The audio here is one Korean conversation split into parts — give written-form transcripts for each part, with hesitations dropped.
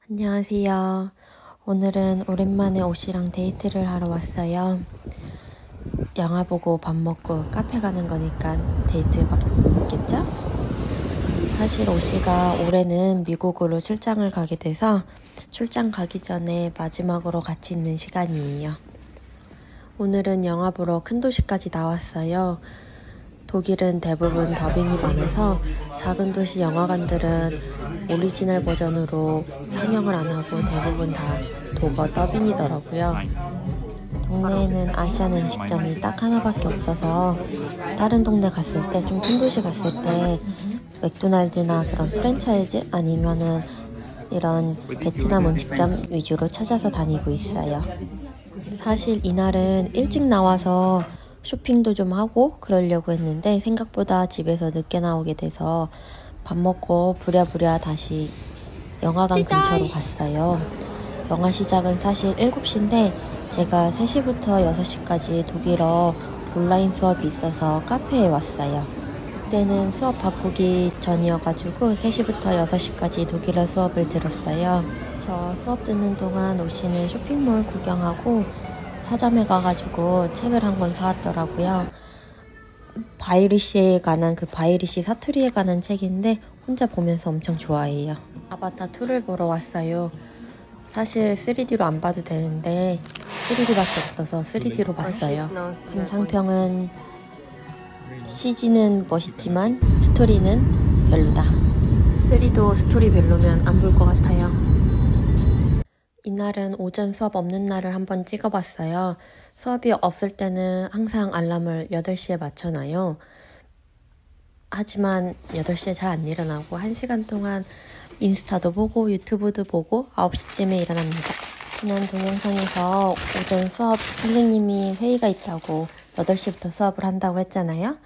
안녕하세요. 오늘은 오랜만에 옷이랑 데이트를 하러 왔어요. 영화 보고 밥 먹고 카페 가는 거니까 데이트 맞겠죠? 사실 오시가 올해는 미국으로 출장을 가게 돼서 출장 가기 전에 마지막으로 같이 있는 시간이에요. 오늘은 영화 보러 큰 도시까지 나왔어요. 독일은 대부분 더빙이 많아서 작은 도시 영화관들은 오리지널 버전으로 상영을 안 하고 대부분 다 독어 더빙이더라고요. 동네에는 아시안 음식점이 딱 하나밖에 없어서 다른 동네 갔을 때, 좀 큰 도시 갔을 때 맥도날드나 그런 프랜차이즈 아니면은 이런 베트남 음식점 위주로 찾아서 다니고 있어요. 사실 이날은 일찍 나와서 쇼핑도 좀 하고 그러려고 했는데 생각보다 집에서 늦게 나오게 돼서 밥 먹고 부랴부랴 다시 영화관 근처로 갔어요. 영화 시작은 사실 7시인데 제가 3시부터 6시까지 독일어 온라인 수업이 있어서 카페에 왔어요. 그때는 수업 바꾸기 전이어가지고 3시부터 6시까지 독일어 수업을 들었어요. 저 수업 듣는 동안 오시는 쇼핑몰 구경하고 서점에 가가지고 책을 한 권 사왔더라고요. 바이리시에 관한 그 바이리시 사투리에 관한 책인데 혼자 보면서 엄청 좋아해요. 아바타 2를 보러 왔어요. 사실 3D로 안 봐도 되는데 3D밖에 없어서 3D로 봤어요. 감상평은 CG는 멋있지만 스토리는 별로다. 3D도 스토리 별로면 안 볼 것 같아요. 이날은 오전 수업 없는 날을 한번 찍어봤어요. 수업이 없을 때는 항상 알람을 8시에 맞춰놔요. 하지만 8시에 잘 안 일어나고 1시간 동안 인스타도 보고 유튜브도 보고 9시쯤에 일어납니다. 지난 동영상에서 오전 수업 선생님이 회의가 있다고 8시부터 수업을 한다고 했잖아요.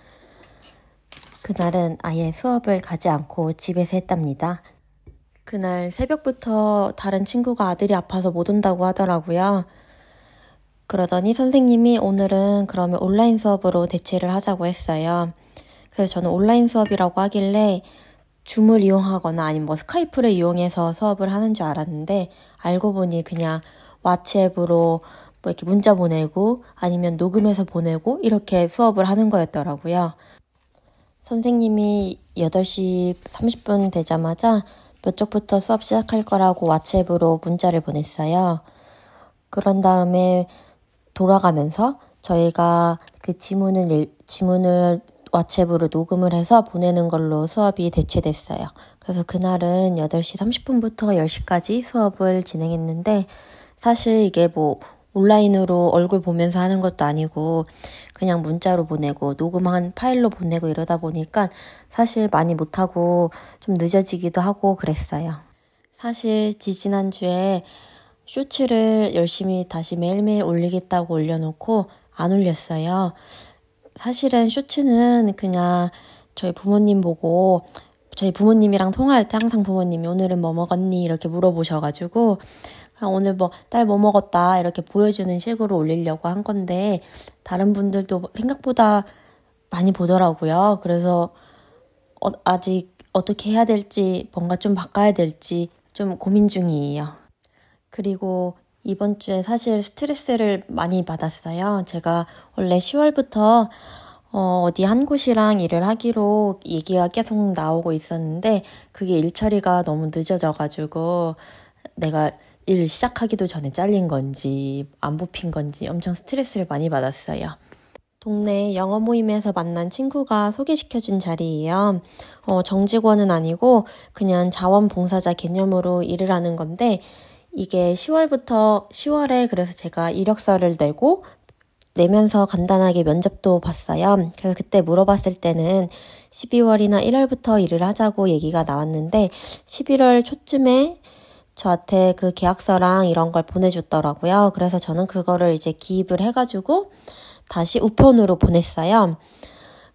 그날은 아예 수업을 가지 않고 집에서 했답니다. 그날 새벽부터 다른 친구가 아들이 아파서 못 온다고 하더라고요. 그러더니 선생님이 오늘은 그러면 온라인 수업으로 대체를 하자고 했어요. 그래서 저는 온라인 수업이라고 하길래 줌을 이용하거나 아니면 뭐 스카이프를 이용해서 수업을 하는 줄 알았는데 알고 보니 그냥 왓츠앱으로 뭐 이렇게 문자 보내고 아니면 녹음해서 보내고 이렇게 수업을 하는 거였더라고요. 선생님이 8시 30분 되자마자 몇 쪽부터 수업 시작할 거라고 왓츠앱으로 문자를 보냈어요. 그런 다음에 돌아가면서 저희가 그 지문을 왓츠앱으로 녹음을 해서 보내는 걸로 수업이 대체됐어요. 그래서 그날은 8시 30분부터 10시까지 수업을 진행했는데 사실 이게 뭐 온라인으로 얼굴 보면서 하는 것도 아니고 그냥 문자로 보내고 녹음한 파일로 보내고 이러다 보니까 사실 많이 못하고 좀 늦어지기도 하고 그랬어요. 사실 지지난주에 쇼츠를 열심히 다시 매일매일 올리겠다고 올려놓고 안 올렸어요. 사실은 쇼츠는 그냥 저희 부모님 보고 저희 부모님이랑 통화할 때 항상 부모님이 오늘은 뭐 먹었니? 이렇게 물어보셔가지고 오늘 뭐 딸 뭐 먹었다 이렇게 보여주는 식으로 올리려고 한 건데 다른 분들도 생각보다 많이 보더라고요. 그래서 아직 어떻게 해야 될지 뭔가 좀 바꿔야 될지 좀 고민 중이에요. 그리고 이번 주에 사실 스트레스를 많이 받았어요. 제가 원래 10월부터 어디 한 곳이랑 일을 하기로 얘기가 계속 나오고 있었는데 그게 일 처리가 너무 늦어져가지고 내가 일 시작하기도 전에 잘린 건지 안 뽑힌 건지 엄청 스트레스를 많이 받았어요. 동네 영어 모임에서 만난 친구가 소개시켜준 자리예요. 정직원은 아니고 그냥 자원봉사자 개념으로 일을 하는 건데 이게 10월에 그래서 제가 이력서를 내면서 간단하게 면접도 봤어요. 그래서 그때 물어봤을 때는 12월이나 1월부터 일을 하자고 얘기가 나왔는데 11월 초쯤에 저한테 그 계약서랑 이런 걸 보내줬더라고요. 그래서 저는 그거를 이제 기입을 해가지고 다시 우편으로 보냈어요.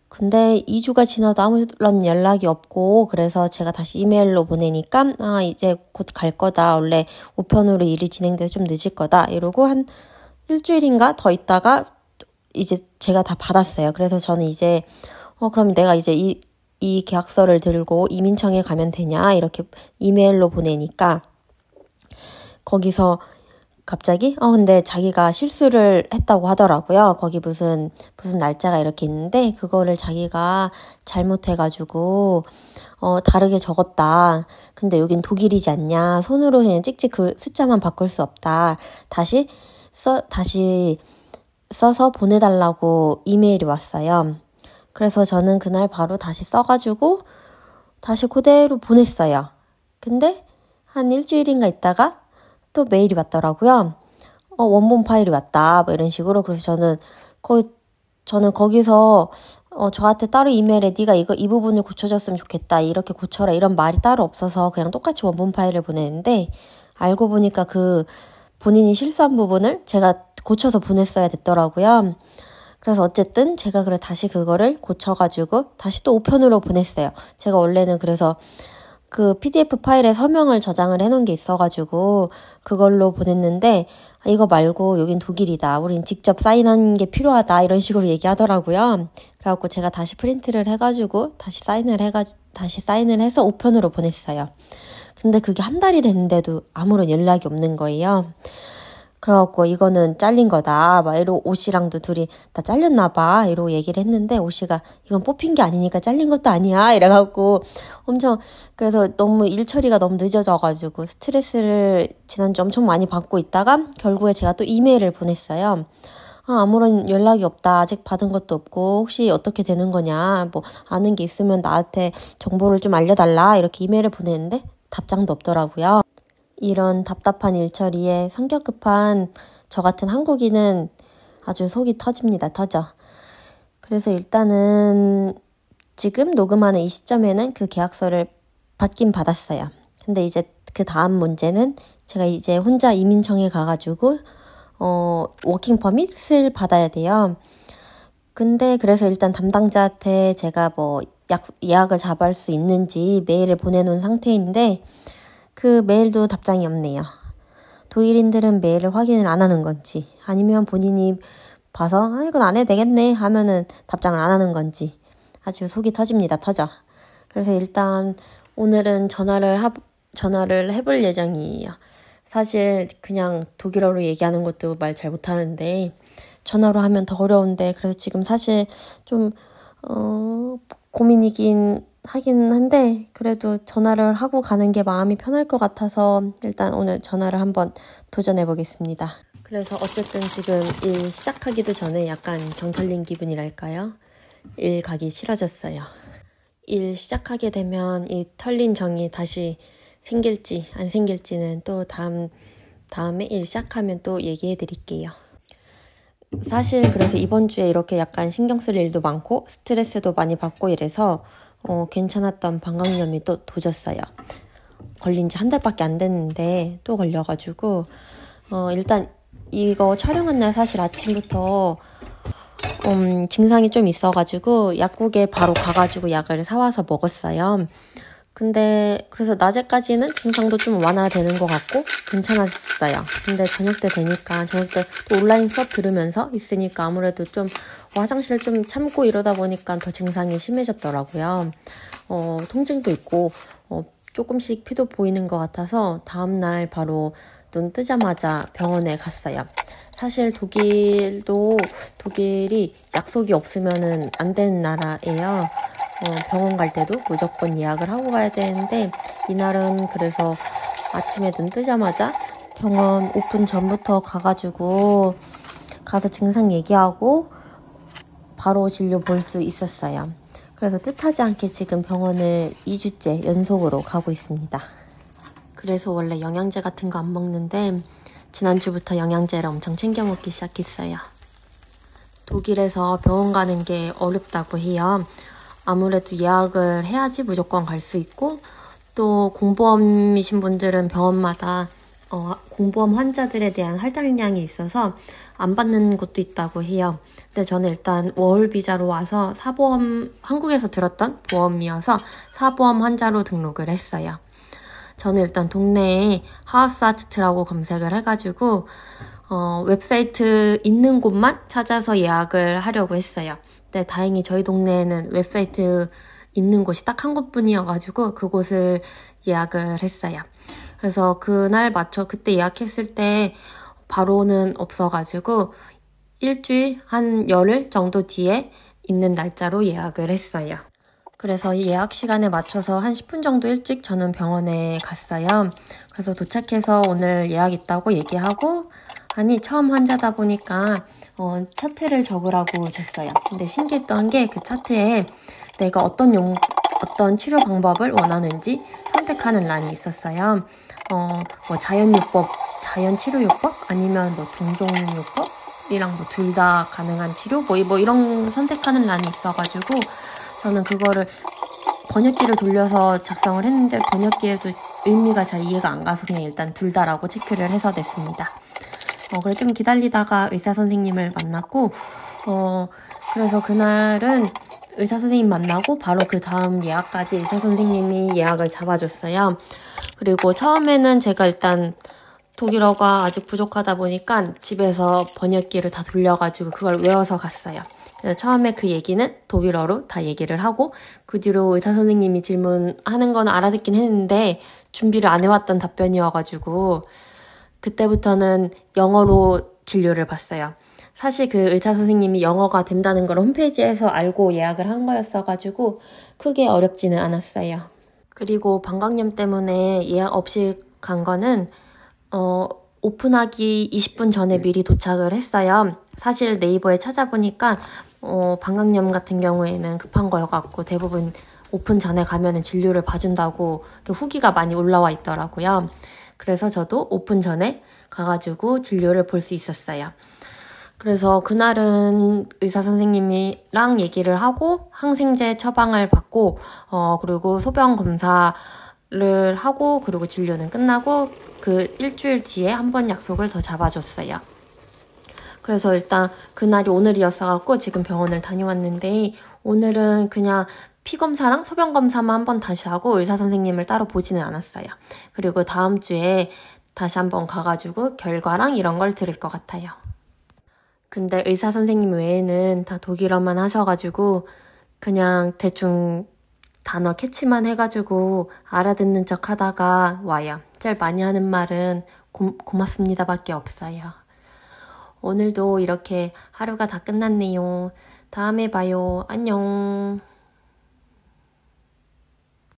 근데 2주가 지나도 아무런 연락이 없고 그래서 제가 다시 이메일로 보내니까 이제 곧 갈 거다. 원래 우편으로 일이 진행돼서 좀 늦을 거다. 이러고 한 일주일인가 더 있다가 이제 제가 다 받았어요. 그래서 저는 이제 그럼 내가 이제 이 계약서를 들고 이민청에 가면 되냐 이렇게 이메일로 보내니까 거기서 갑자기 근데 자기가 실수를 했다고 하더라고요. 거기 무슨 날짜가 이렇게 있는데 그거를 자기가 잘못해가지고 다르게 적었다. 근데 여긴 독일이지 않냐. 손으로 그냥 찍찍 그 숫자만 바꿀 수 없다. 다시 써서 보내달라고 이메일이 왔어요. 그래서 저는 그날 바로 다시 써가지고 다시 그대로 보냈어요. 근데 한 일주일인가 있다가 또 메일이 왔더라고요. 원본 파일이 왔다. 뭐 이런 식으로. 그래서 저는 거기서 저한테 따로 이메일에 네가 이 부분을 고쳐줬으면 좋겠다. 이렇게 고쳐라. 이런 말이 따로 없어서 그냥 똑같이 원본 파일을 보냈는데 알고 보니까 그 본인이 실수한 부분을 제가 고쳐서 보냈어야 됐더라고요. 그래서 어쨌든 제가 다시 그거를 고쳐가지고 다시 또 우편으로 보냈어요. 제가 원래는 그래서 그 PDF 파일에 서명을 저장을 해놓은 게 있어가지고 그걸로 보냈는데 이거 말고 여긴 독일이다. 우린 직접 사인한 게 필요하다. 이런 식으로 얘기하더라고요. 그래갖고 제가 다시 프린트를 해가지고 다시 사인을 해서 우편으로 보냈어요. 근데 그게 한 달이 됐는데도 아무런 연락이 없는 거예요. 그래갖고 이거는 잘린 거다. 막 이러고 오씨랑도 둘이 나 잘렸나 봐. 이러고 얘기를 했는데 오씨가 이건 뽑힌 게 아니니까 잘린 것도 아니야. 이래갖고 그래서 너무 일 처리가 너무 늦어져가지고 스트레스를 지난주 엄청 많이 받고 있다가 결국에 제가 또 이메일을 보냈어요. 아무런 연락이 없다. 아직 받은 것도 없고 혹시 어떻게 되는 거냐. 뭐 아는 게 있으면 나한테 정보를 좀 알려달라. 이렇게 이메일을 보냈는데 답장도 없더라고요. 이런 답답한 일처리에 성격 급한 저 같은 한국인은 아주 속이 터집니다. 터져. 그래서 일단은 지금 녹음하는 이 시점에는 그 계약서를 받긴 받았어요. 근데 이제 그 다음 문제는 제가 이제 혼자 이민청에 가가지고 워킹 퍼밋을 받아야 돼요. 근데 그래서 일단 담당자한테 제가 뭐 예약을 잡을 수 있는지 메일을 보내놓은 상태인데 그 메일도 답장이 없네요. 독일인들은 메일을 확인을 안 하는 건지 아니면 본인이 봐서 이건 안 해도 되겠네 하면은 답장을 안 하는 건지 아주 속이 터집니다. 터져. 그래서 일단 오늘은 전화를 해볼 예정이에요. 사실 그냥 독일어로 얘기하는 것도 말 잘 못하는데 전화로 하면 더 어려운데 그래서 지금 사실 좀 고민이긴 하긴 한데 그래도 전화를 하고 가는 게 마음이 편할 것 같아서 일단 오늘 전화를 한번 도전해 보겠습니다. 그래서 어쨌든 지금 일 시작하기도 전에 약간 정 털린 기분이랄까요? 일 가기 싫어졌어요. 일 시작하게 되면 이 털린 정이 다시 생길지 안 생길지는 또 다음에 일 시작하면 또 얘기해 드릴게요. 사실 그래서 이번 주에 이렇게 약간 신경 쓸 일도 많고 스트레스도 많이 받고 이래서 괜찮았던 방광염이 또 도졌어요. 걸린 지 한 달밖에 안 됐는데 또 걸려가지고 일단 이거 촬영한 날 사실 아침부터 증상이 좀 있어가지고 약국에 바로 가가지고 약을 사와서 먹었어요. 근데 그래서 낮에까지는 증상도 좀 완화되는 것 같고 괜찮았어요. 근데 저녁 때 또 온라인 수업 들으면서 있으니까 아무래도 좀 화장실 좀 참고 이러다 보니까 더 증상이 심해졌더라고요. 통증도 있고 조금씩 피도 보이는 것 같아서 다음날 바로 눈 뜨자마자 병원에 갔어요. 사실 독일이 약속이 없으면은 안 되는 나라예요. 병원 갈 때도 무조건 예약을 하고 가야 되는데 이날은 그래서 아침에 눈 뜨자마자 병원 오픈 전부터 가서 증상 얘기하고 바로 진료 볼 수 있었어요. 그래서 뜻하지 않게 지금 병원을 2주째 연속으로 가고 있습니다. 그래서 원래 영양제 같은 거 안 먹는데 지난주부터 영양제를 엄청 챙겨 먹기 시작했어요. 독일에서 병원 가는 게 어렵다고 해요. 아무래도 예약을 해야지 무조건 갈 수 있고 또 공보험이신 분들은 병원마다 공보험 환자들에 대한 할당량이 있어서 안 받는 곳도 있다고 해요. 근데 저는 일단 워홀 비자로 와서 한국에서 들었던 보험이어서 사보험 환자로 등록을 했어요. 저는 일단 동네에 하우스아츠트라고 검색을 해가지고 웹사이트 있는 곳만 찾아서 예약을 하려고 했어요. 근데 다행히 저희 동네에는 웹사이트 있는 곳이 딱 한 곳뿐이어가지고 그곳을 예약을 했어요. 그래서 그날 맞춰 그때 예약했을 때 바로는 없어가지고 일주일, 한 열흘 정도 뒤에 있는 날짜로 예약을 했어요. 그래서 이 예약 시간에 맞춰서 한 10분 정도 일찍 저는 병원에 갔어요. 그래서 도착해서 오늘 예약 있다고 얘기하고 하니 처음 환자다 보니까 차트를 적으라고 줬어요. 근데 신기했던 게 그 차트에 내가 어떤 치료 방법을 원하는지 선택하는 란이 있었어요. 뭐 자연치료요법 아니면 뭐 동종요법이랑 뭐 둘 다 가능한 치료 뭐 이런 선택하는 란이 있어가지고 저는 그거를 번역기를 돌려서 작성을 했는데 번역기에도 의미가 잘 이해가 안 가서 그냥 일단 둘 다라고 체크를 해서 냈습니다. 그래 좀 기다리다가 의사 선생님을 만났고 그래서 그날은 의사 선생님 만나고 바로 그 다음 예약까지 의사 선생님이 예약을 잡아줬어요. 그리고 처음에는 제가 일단 독일어가 아직 부족하다 보니까 집에서 번역기를 다 돌려가지고 그걸 외워서 갔어요. 그래서 처음에 그 얘기는 독일어로 다 얘기를 하고 그 뒤로 의사 선생님이 질문하는 건 알아듣긴 했는데 준비를 안 해왔던 답변이어가지고 그때부터는 영어로 진료를 받았어요. 사실 그 의사 선생님이 영어가 된다는 걸 홈페이지에서 알고 예약을 한 거였어가지고 크게 어렵지는 않았어요. 그리고 방광염 때문에 예약 없이 간 거는 오픈하기 20분 전에 미리 도착을 했어요. 사실 네이버에 찾아보니까 방광염 같은 경우에는 급한 거여갖고 대부분 오픈 전에 가면은 진료를 봐준다고 후기가 많이 올라와 있더라고요. 그래서 저도 오픈 전에 가가지고 진료를 볼 수 있었어요. 그래서 그날은 의사 선생님이랑 얘기를 하고 항생제 처방을 받고 그리고 소변 검사를 하고 그리고 진료는 끝나고 그 일주일 뒤에 한 번 약속을 더 잡아줬어요. 그래서 일단 그날이 오늘이었어갖고 지금 병원을 다녀왔는데 오늘은 그냥 피 검사랑 소변 검사만 한 번 다시 하고 의사 선생님을 따로 보지는 않았어요. 그리고 다음 주에 다시 한번 가가지고 결과랑 이런 걸 들을 것 같아요. 근데 의사 선생님 외에는 다 독일어만 하셔가지고 그냥 대충 단어 캐치만 해가지고 알아듣는 척 하다가 와요. 제일 많이 하는 말은 고맙습니다 밖에 없어요. 오늘도 이렇게 하루가 다 끝났네요. 다음에 봐요. 안녕.